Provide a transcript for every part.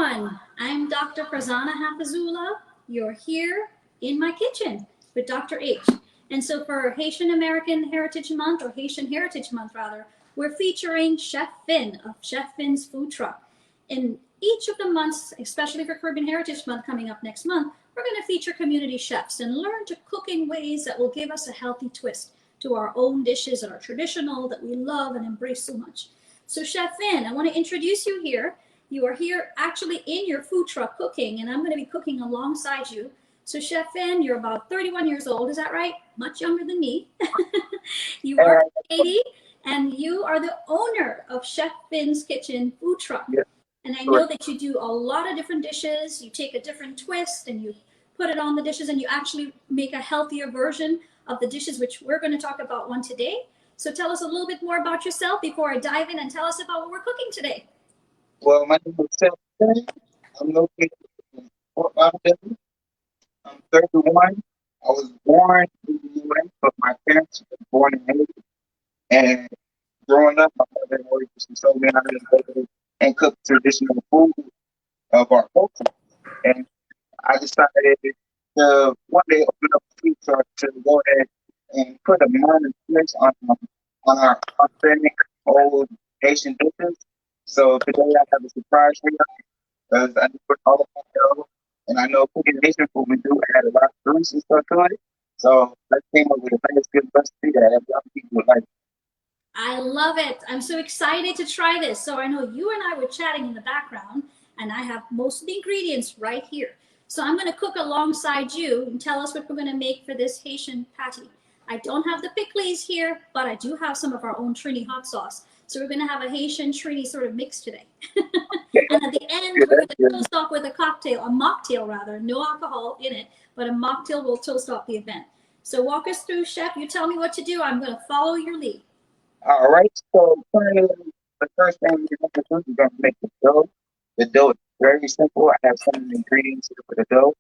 everyone. I'm Dr. Farzanna Haffizulla. You're here in my kitchen with Dr. H. And so for Haitian American Heritage Month, or Haitian Heritage Month rather, we're featuring Chef Finn of Chef Finn's Food Truck. In each of the months, especially for Caribbean Heritage Month coming up next month, we're going to feature community chefs and learn to cook in ways that will give us a healthy twist to our own dishes that are traditional, that we love and embrace so much. So Chef Finn, I want to introduce you here. You are here actually in your food truck cooking, and I'm going to be cooking alongside you. So Chef Finn, you're about 31 years old, is that right? Much younger than me. You are 80, and you are the owner of Chef Finn's Kitchen Food Truck. Yeah. And I know that you do a lot of different dishes. You take a different twist and you put it on the dishes, and you actually make a healthier version of the dishes, which we're going to talk about one today. So tell us a little bit more about yourself before I dive in, and tell us about what we're cooking today. Well, my name is Chef Finn. I'm located in Fort Lauderdale. I'm 31. I was born in the U.S., but my parents were born in Haiti. And growing up, my mother always used to show me how to cook and cook traditional food of our culture. And I decided to one day open up a food truck to go ahead and put a modern twist on our authentic old Haitian dishes. So today I have a surprise for you because I put all of my dough, and I know cooking Haitian food we do add a lot of grease and stuff to it. So I came up with a nice good recipe that other people would like. I love it. I'm so excited to try this. So I know you and I were chatting in the background, and I have most of the ingredients right here. So I'm going to cook alongside you and tell us what we're going to make for this Haitian patty. I don't have the pickles here, but I do have some of our own Trini hot sauce. So we're going to have a Haitian Trini sort of mix today. And at the end, we're going to toast off with a cocktail, a mocktail rather, no alcohol in it, but a mocktail will toast off the event. So walk us through, Chef. You tell me what to do. I'm going to follow your lead. All right. So currently, the first thing we're going to do is going to make the dough. The dough is very simple. I have some of the ingredients here for the dough.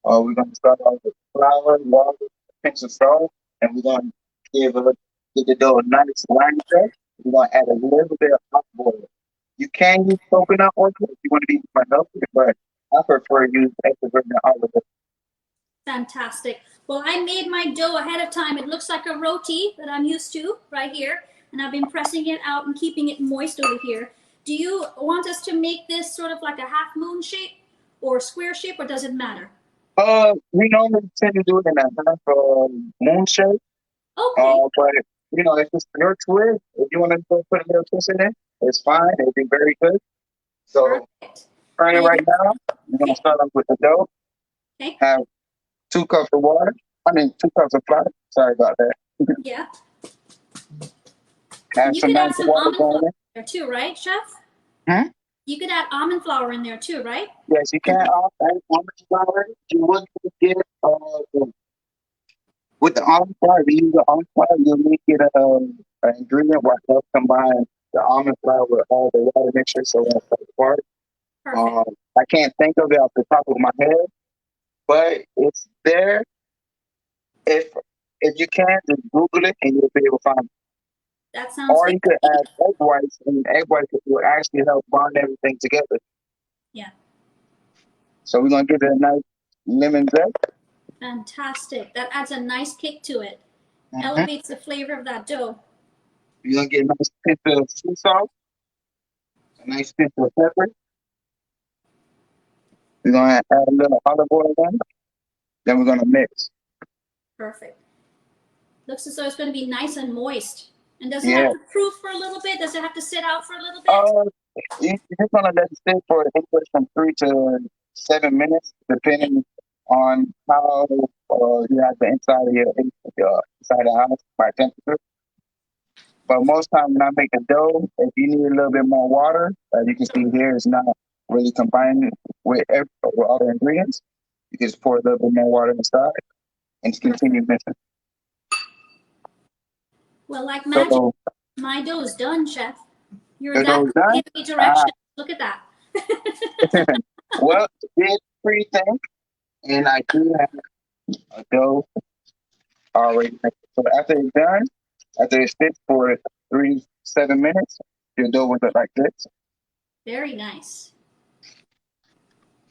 We're going to start off with flour, water, a pinch of salt, and we're going to give the dough a nice line check. We're going to add a little bit of olive oil. You can use coconut oil if you want to be more healthy, but I prefer to use extra virgin olive oil. Fantastic. Well, I made my dough ahead of time. It looks like a roti that I'm used to right here, and I've been pressing it out and keeping it moist over here. Do you want us to make this sort of like a half moon shape or square shape, or does it matter? We normally tend to do it in a half moon shape. Okay. But if it's your twist, if you want to put a little twist in it, it's fine. It'll be very good. So, Perfect. starting right now, we're going to start off with the dough. Okay. Have 2 cups of water. 2 cups of flour. Sorry about that. Yeah. Have You some could add nice some water almond flour going in there too, right, Chef? in. You could add almond flour in there too, right? Yes, you can add almond flour. You would get with the almond flour. If you use the almond flour, you'll make it an ingredient where helps combine the almond flour with all the water mixture, so that's the part. Perfect. I can't think of it off the top of my head, but it's there. If you can, just Google it and you'll be able to find it. That sounds Or good. you could add egg whites, and egg whites will actually help bond everything together. Yeah. So we're gonna give it a nice lemon zest. Fantastic. That adds a nice kick to it. Mm-hmm. Elevates the flavor of that dough. You're gonna get a nice pinch of sea salt, a nice pinch of pepper. We're gonna add a little olive oil in. Then we're gonna mix. Perfect. Looks as though it's going to be nice and moist. And does it Yeah. have to proof for a little bit? Does it have to sit out for a little bit? You're just gonna let it sit for anywhere from 3 to 7 minutes, depending on how you have the inside of your inside of the house by temperature. But most time when I make a dough, if you need a little bit more water, as you can see here, it's not really combined with other ingredients. You can just pour a little bit more water inside and just continue mixing. Well, like magic, So, my dough is done, Chef. You're the dough is done? giving me directions. Look at that. Well, it's pretty thin, and I do have a dough already mixed. So after it's done, after it sits for 3 to 7 minutes, your dough will look like this. Very nice.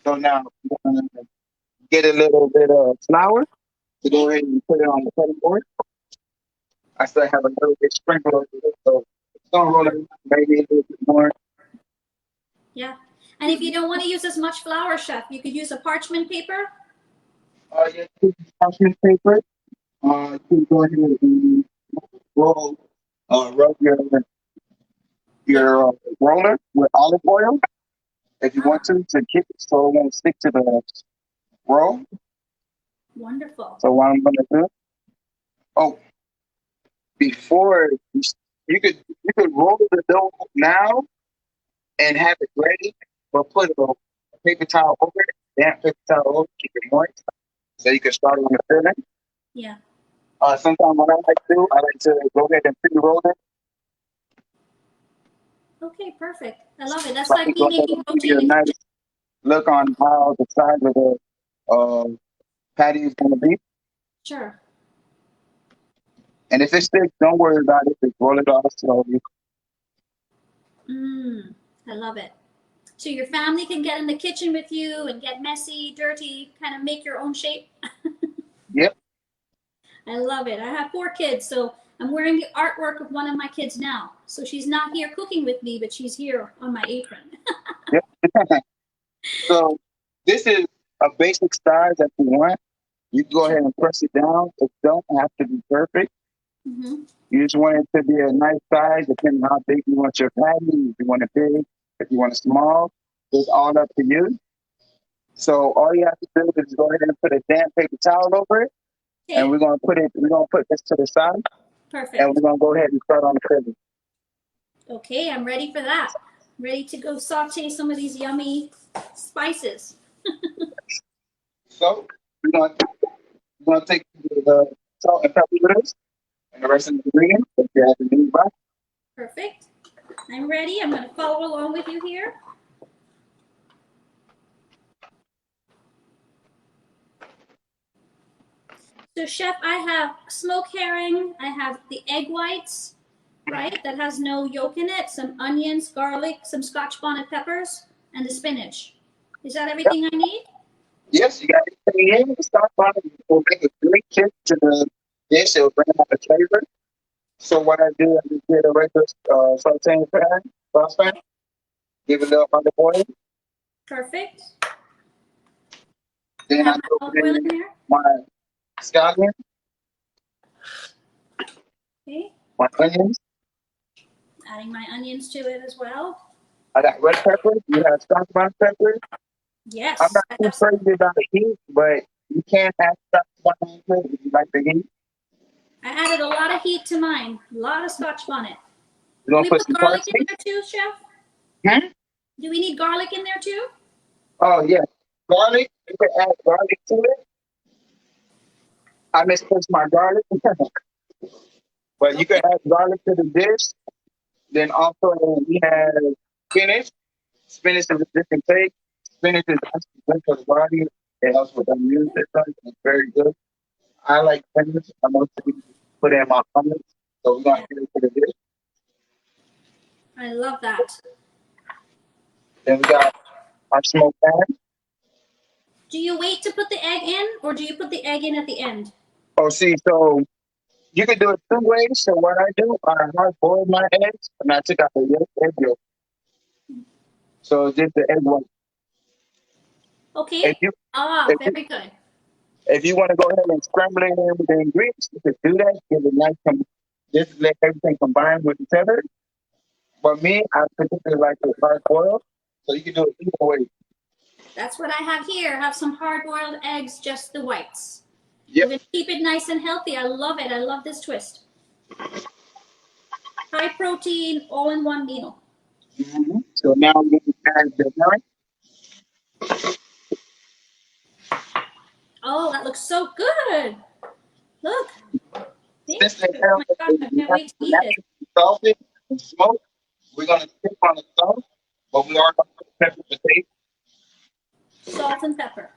So now we're gonna get a little bit of flour to go ahead and put it on the cutting board. I still have a little bit sprinkled over it, so it's gonna roll it maybe a little bit more. Yeah. And if you don't want to use as much flour, chef, you could use a parchment paper. Yeah, parchment paper. You can go ahead and roll, rub your roller with olive oil if you want to keep it so it won't stick to the roll. Wonderful. So what I'm gonna do? Oh, before you could roll the dough now and have it ready, but put a paper towel over it, damp paper towel over it, keep it moist, so you can start on the filling. Yeah. Sometimes what I like to do, I like to go ahead and pre-roll it. Okay, perfect. I love it. That's So I like can me go ahead making and give protein you in a the nice kitchen. look on how the size of the patty is going to be. Sure. And if it sticks, don't worry about it. Just roll it off slowly. I love it. So your family can get in the kitchen with you and get messy, dirty, kind of make your own shape. Yep. I love it. I have 4 kids, so I'm wearing the artwork of one of my kids now. So she's not here cooking with me, but she's here on my apron. Yep. So this is a basic size that you want. You can go ahead and press it down. It don't have to be perfect. Mm-hmm. You just want it to be a nice size, depending on how big you want your patty. If you want it big, if you want it small, it's all up to you. So all you have to do is go ahead and put a damp paper towel over it, and Okay, we're gonna put this to the side, and perfect. we're gonna go ahead and start on the filling. Okay, I'm ready for that. Ready to go saute some of these yummy spices. So we're gonna take the salt and pepper with us, and the rest of the ingredients that you have in the box. Perfect. I'm ready. I'm going to follow along with you here. So, chef, I have smoked herring. I have the egg whites, right? That has no yolk in it. Some onions, garlic, some Scotch bonnet peppers, and the spinach. Is that Yep. everything I need? Yes, you got everything in. The stock bottom will make a great kick to the dish. It'll bring out the flavor. So what I do, I just get a regular sauteing pan, saucepan, give it a little olive oil. Perfect. I Then I have my throw olive oil in in there. my scallion, Okay. my onions. Adding my onions to it as well. I got red peppers. You have Scotch bonnet peppers. I'm Yes, not I too have some. crazy about the heat, but you can add Scotch bonnet peppers if you like the heat. I added a lot of heat to mine. A lot of Scotch bonnet. You're Do gonna we put put some garlic in parsley. there too, chef? Hmm? Do we need garlic in there too? Oh yeah, garlic. You can add garlic to it. I misplaced my garlic, but you can Okay, add garlic to the dish. Then also we have spinach. Spinach is a different take. Spinach is actually good for the body. It helps with the immune system. It's very good. I like spinach. I mostly put it in my hummus. So we're gonna yeah, get into the dish. I love that. Then we got our smoked ham. Do you wait to put the egg in, or do you put the egg in at the end? Oh, see, so you can do it 2 ways. So what I do, I hard boil my eggs, and I took out the yolk, egg yolk. So just the egg white. If Okay. you Ah, if you very good. if you want to go ahead and scramble it in with the ingredients, you can do that. Give it nice, just let everything combine with each other. But me, I particularly like it hard boiled, so you can do it either way. That's what I have here. I have some hard-boiled eggs, just the whites. We're Yep. gonna keep it nice and healthy. I love it. I love this twist. High protein, all in one meal. So now I'm going to add the herring. Oh, that looks so good. Look. Thank Since the you. Oh herring my gosh, is I can't wait to eat this. naturally salted and smoked, we're going to stick on the salt, but we are going to put pepper to taste. Salt and pepper.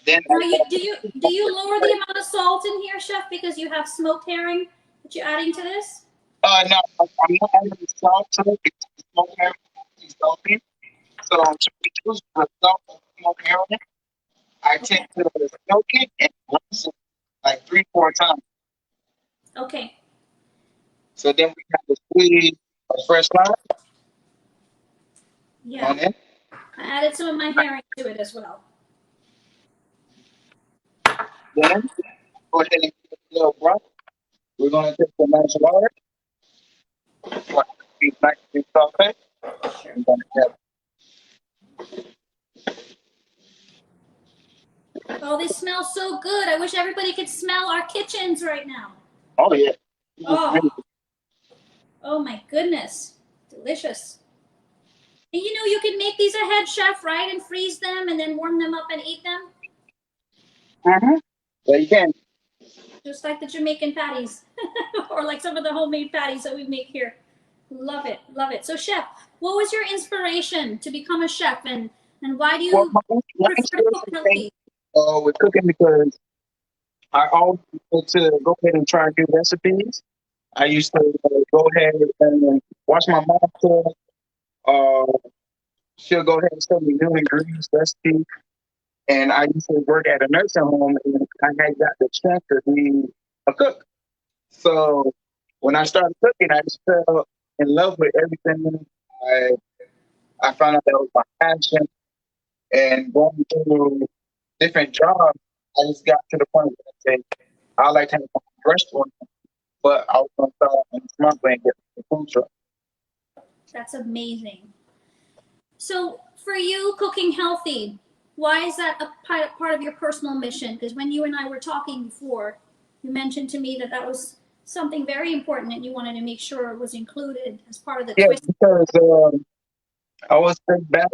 Then Now, I'm going do you lower the amount of salt in here, chef, because you have smoked herring that you're adding to this? no, I'm not adding the salt to it because the smoked herring is salty. So to reduce the result of smoke heroin, I Okay. tend to smoke it and rinse it like 3, 4 times. Okay. So then we have to squeeze a fresh lime Yeah. on it. I added some of my herring to it as well. Then go ahead and get a little broth. We're going to take some nice water. Want it to be nicely sauteed. Sure. We're going to Oh, they smell so good. I wish everybody could smell our kitchens right now. oh yeah. Oh, oh my goodness. Delicious. And you know, you can make these ahead, chef, right? And freeze them and then warm them up and eat them. Mm-hmm. So you can. Just like the Jamaican patties or like some of the homemade patties that we make here. Love it. Love it. So, chef, what was your inspiration to become a chef and why do Well, you my prefer to cook inspiration thing healthy? with cooking because I always wanted to go ahead and try new recipes. I used to go ahead and watch my mom cook. Uh, she'll go ahead and show me new ingredients, recipes. And I used to work at a nursing home, and I had got the chance to be a cook. So when I started cooking, I just fell in love with everything. I I found out that was my passion, and going through different jobs, I just got to the point where I said I like to have a restaurant, but I was going to start in this month and get a food truck. That's amazing. So, for you, cooking healthy, why is that a part of your personal mission? Because when you and I were talking before, you mentioned to me that that was something very important that you wanted to make sure was included as part of the Yeah, twist. because I was back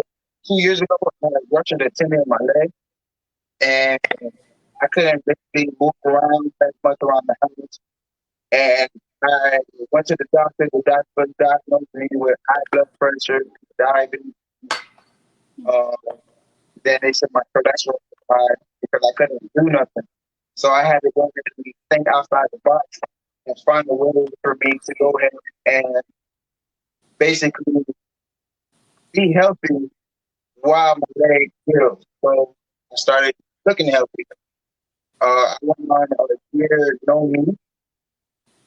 2 years ago. I had ruptured a tendon in my leg, and I couldn't really move around that much around the house. And I went to the doctor. The doctor diagnosed me with high blood pressure, diabetes. Uh, then they said my cholesterol was high because I couldn't do nothing. So I had to go ahead and think outside the box and find a way for me to go ahead and basically be healthy while my leg healed. So I started cooking healthy. I went on a year no meat.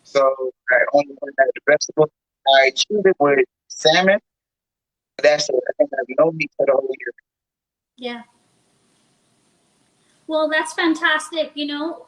So I only went at the vegetables. I cheated with salmon. That's it. I think I have no meat for the whole year. Yeah. Well, that's fantastic. You know,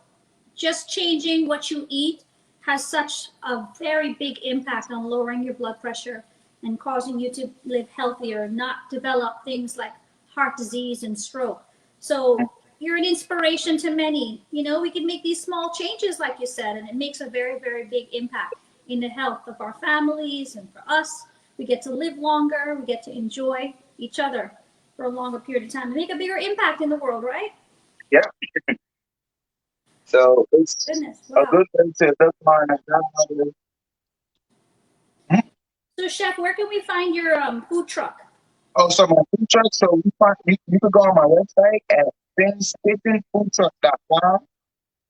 just changing what you eat has such a very big impact on lowering your blood pressure and causing you to live healthier, not develop things like heart disease and stroke. So you're an inspiration to many. You know, we can make these small changes, like you said, and it makes a very, very big impact in the health of our families and for us. We get to live longer, we get to enjoy each other for a longer period of time and make a bigger impact in the world, right? Yeah. So it's Goodness, a wow. good way to look on a So, Chef, where can we find your food truck? Oh, so my food truck. So you can go on my website at finnskitchenfoodtruck.com.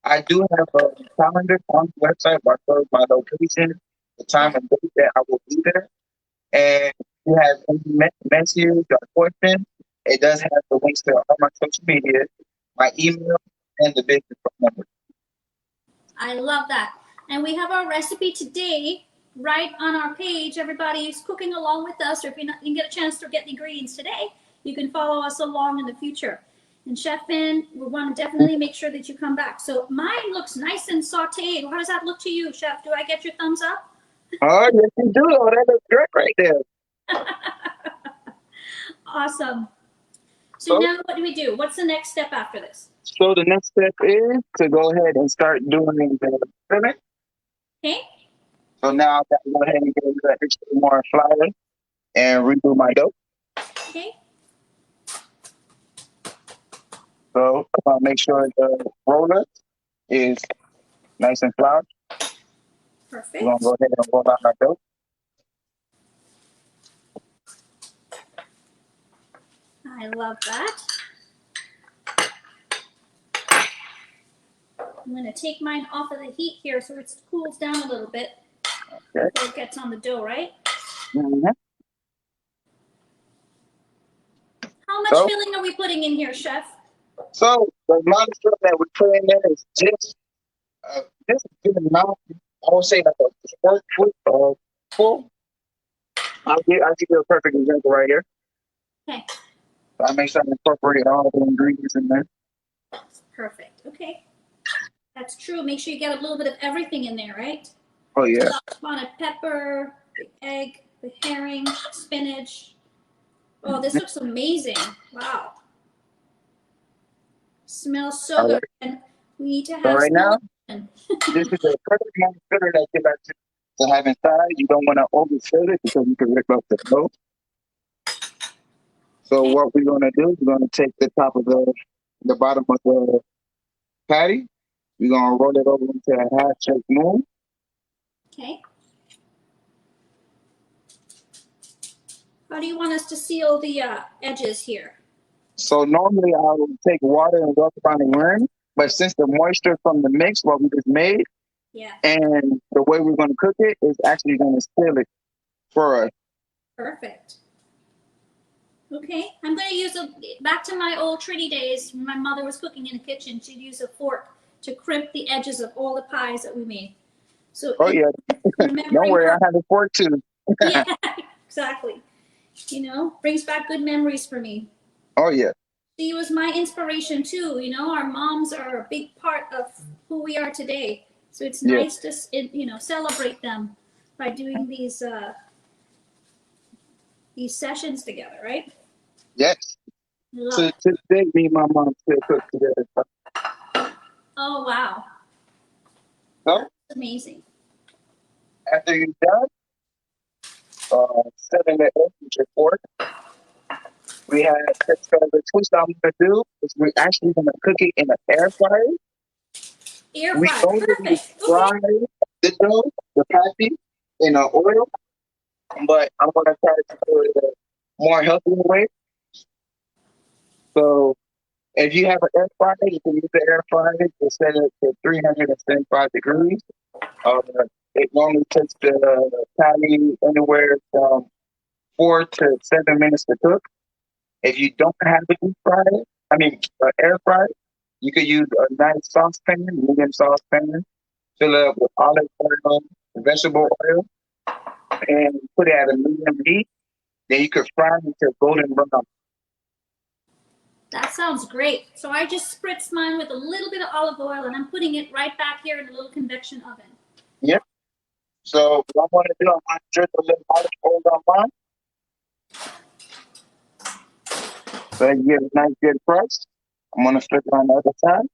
I do have a calendar on the website where I show my location, the time Yeah, and date that I will be there. And if you have any message or question, it does have the links to all my social media, my email, and the business phone number. I love that. And we have our recipe today right on our page. Everybody's cooking along with us, or if you can get a chance to get the ingredients today, you can follow us along in the future. And Chef Finn, we want to definitely make sure that you come back. So mine looks nice and sauteed. How does that look to you, Chef? Do I get your thumbs up? Oh, yes, you do. Oh, that looks great right there. Awesome. So So, now what do we do? What's the next step after this? so the next step is to go ahead and start doing the filling. Okay. So now I've got to go ahead and get a little extra more flour and redo my dough. Okay. So make sure the roller is nice and floured. We're going to Perfect. go ahead and roll out our dough. I love that. I'm going to take mine off of the heat here so it cools down a little bit Okay. before it gets on the dough, right? Mm-hmm. much So, filling are we putting in here, Chef? so the amount of stuff that we put in there is just a good amount. I would say like a fourth foot full. I'll give you a perfect example right here. Okay. I make sure I incorporate all the ingredients in there. Perfect. Okay. That's true. Make sure you get a little bit of everything in there, right? Oh yeah. Spotted pepper, the egg, the herring, spinach. Oh, this looks amazing. Wow. Smells so All good. right. And we need to So have right some. now, this is the perfect amount of filler that you like to have inside. You don't want to overfill it because you can rip up the dough. So Okay. what we're gonna do is we're gonna take the top of the bottom of the patty. We're gonna roll it over into a half shaped moon. Okay. How do you want us to seal the edges here? So normally I would take water and rub it on the rim, but since the moisture from the mix, what we just made, Yeah. and the way we're gonna cook it is actually gonna seal it for us. Perfect. Okay, I'm going to use back to my old Trinity days when my mother was cooking in the kitchen. She'd use a fork to crimp the edges of all the pies that we made. So, Oh yeah, don't worry, I have a fork too. Yeah, exactly. You know, brings back good memories for me. Oh yeah. She was my inspiration too. You know, our moms are a big part of who we are today. So it's nice to, celebrate them by doing these sessions together, right? Yes. Love So it. today, me and my mom still cook together. Oh, wow. So That's amazing. after you're done, setting the egg with your fork, we have the twist I'm gonna do is we're actually gonna cook it in an air fryer. Air We fry. only Perfect. Okay. fry the dough, the patty, in oil, but I'm gonna try to do it a more healthy way. So if you have an air fryer, you can use the air fryer to set it to 375 degrees. It normally takes the patty anywhere from 4 to 7 minutes to cook. If you don't have a deep fryer, air fryer, you could use a nice saucepan, medium saucepan, fill it up with olive oil, vegetable oil, and put it at a medium heat. Then you could fry it until golden brown. That sounds great. So I just spritz mine with a little bit of olive oil and I'm putting it right back here in a little convection oven. Yep. So what I'm going to do, I'm going to drip a little olive oil on mine. So you get a nice good crust. I'm going to flip it on the other side.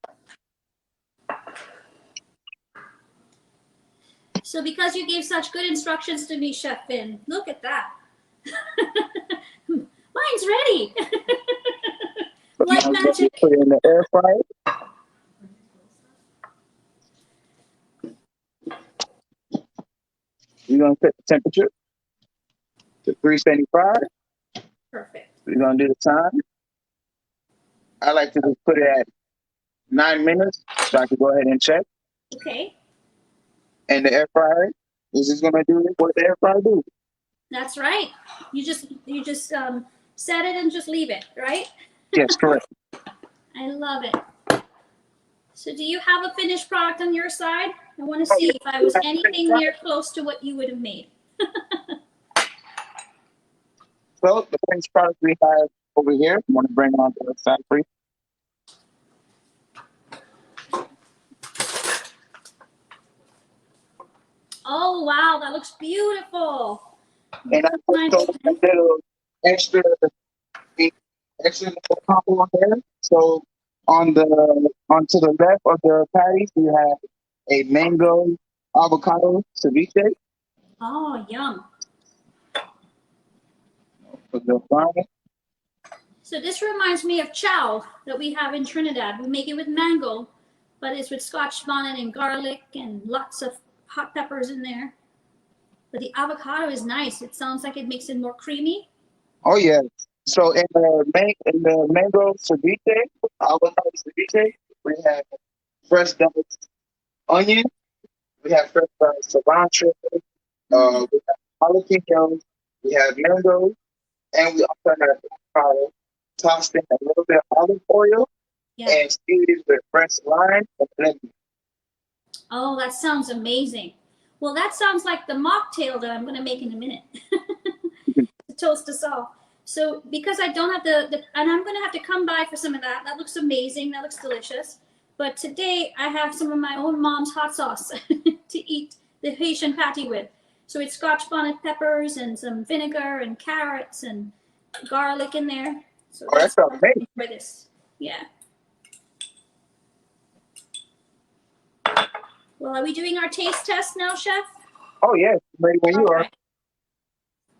So because you gave such good instructions to me, Chef Finn, look at that. Mine's ready. So Like now magic. put it in the air fryer. We're going to set the temperature to 375. Perfect. We're going to do the time. I like to just put it at 9 minutes so I can go ahead and check. Okay. And the air fryer is just going to do what the air fryer do. That's right. You just set it and just leave it, right? Yes, correct. I love it. So do you have a finished product on your side? I want to see if I was anything near close to what you would have made. So the finished product we have over here, I'm going to bring it on to the side for you. Oh, wow. That looks beautiful. And I put a little extra little combo on there. So onto the left of the patties, we have a mango avocado ceviche. Oh, yum. With the garnish. So this reminds me of chow that we have in Trinidad. We make it with mango, but it's with Scotch bonnet and garlic and lots of hot peppers in there. But the avocado is nice. It sounds like it makes it more creamy. Oh yeah. So in the mango ceviche, avocado ceviche, we have fresh diced onion, we have fresh diced cilantro, we have jalapenos, we have mango, and we also have avocado. tossed in a little bit of olive oil, Yeah. and seasoned with fresh lime and lemon. Oh, that sounds amazing. Well, that sounds like the mocktail that I'm going to make in a minute to toast us all. So because I don't have and I'm going to have to come by for some of that. That looks amazing. That looks delicious. But today I have some of my own mom's hot sauce to eat the Haitian patty with. So it's Scotch bonnet peppers and some vinegar and carrots and garlic in there. So Oh, that sounds amazing. for this. Yeah. Well, are we doing our taste test now, Chef? Oh, yes. Ready when you are. Right.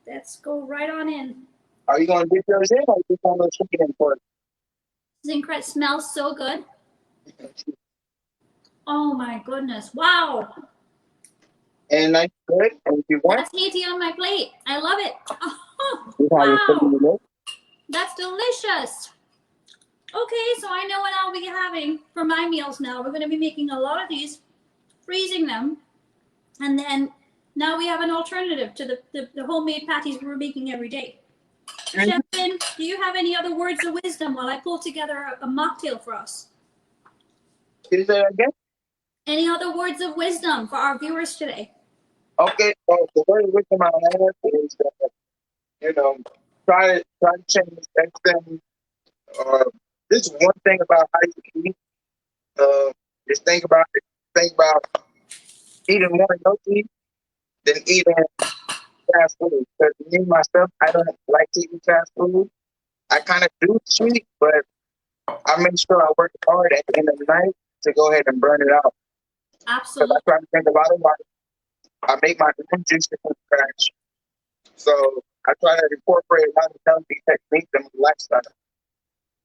Let's go right on in. Are you going to dip yours in, or are you going to stick it in first? This incredible. Smells so good. Oh my goodness! Wow. And nice good. And if you want, That's Haiti on my plate. I love it. Oh, you have your wow. food in the milk. That's delicious. Okay, so I know what I'll be having for my meals now. We're going to be making a lot of these, freezing them, and then now we have an alternative to the homemade patties we're making every day. Chef Finn, do you have any other words of wisdom while I pull together a mocktail for us? Can you say that again? Any other words of wisdom for our viewers today? Okay, so the word of wisdom I have is that, try to change everything. This is one thing about how you eat. Just think about eating more healthy than eating fast food. Because me myself, I don't like to eat fast food. I kind of do cheat, but I make sure I work hard at the end of the night to go ahead and burn it out. Absolutely. Because I try to think about it. I make my own juice from scratch. So I try to incorporate a lot of healthy techniques in my lifestyle.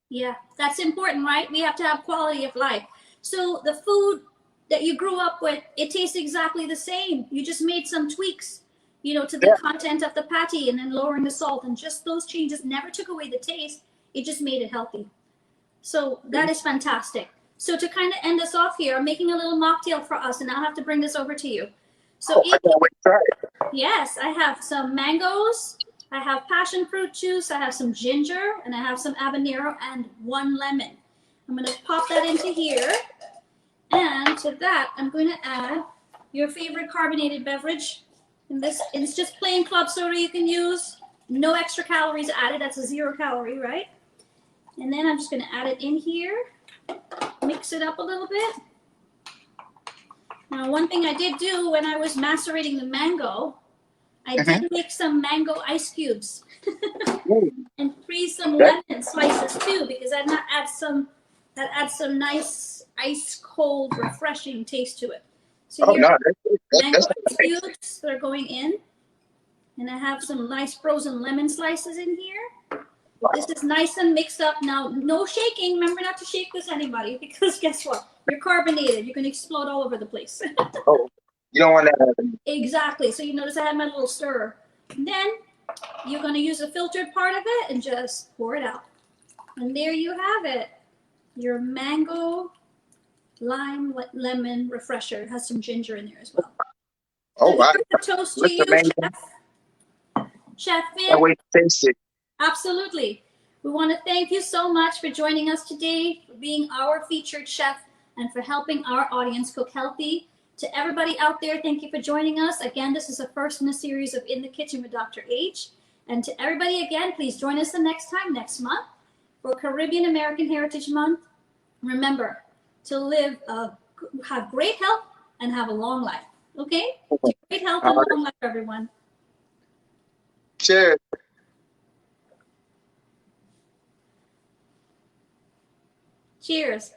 Yeah, that's important, right? We have to have quality of life. So the food that you grew up with, it tastes exactly the same. You just made some tweaks, to the content of the patty and then lowering the salt. And just those changes never took away the taste. It just made it healthy. So that is fantastic. So to kind of end us off here, I'm making a little mocktail for us, and I'll have to bring this over to you. So I can't wait to try it. yes, I have some mangoes, I have passion fruit juice, I have some ginger, and I have some habanero and 1 lemon. I'm going to pop that into here. And to that, I'm going to add your favorite carbonated beverage. And it's just plain club soda you can use. No extra calories added. That's a 0 calorie, right? And then I'm just going to add it in here. Mix it up a little bit. Now, one thing I did do when I was macerating the mango, I did make some mango ice cubes and freeze some lemon slices too, because that adds some nice ice cold refreshing taste to it. So here mango ice cubes that are going in, and I have some nice frozen lemon slices in here. This is nice and mixed up. Now, no shaking. Remember not to shake this anybody, because guess what? You're carbonated. You can explode all over the place. Oh, you don't want that happening. Exactly. So you notice I had my little stirrer. Then you're going to use the filtered part of it and just pour it out. And there you have it. Your mango lime lemon refresher. It has some ginger in there as well. Oh, wow. Toast to you, Chef. Chef Finn. Can't wait to taste it. Absolutely. We want to thank you so much for joining us today, for being our featured chef, and for helping our audience cook healthy. To everybody out there, thank you for joining us. Again, this is the first in a series of In the Kitchen with Dr. H. And to everybody again, please join us the next time, next month, for Caribbean American Heritage Month. Remember to have great health and have a long life. Okay? Great health and long life, everyone. Cheers. Cheers.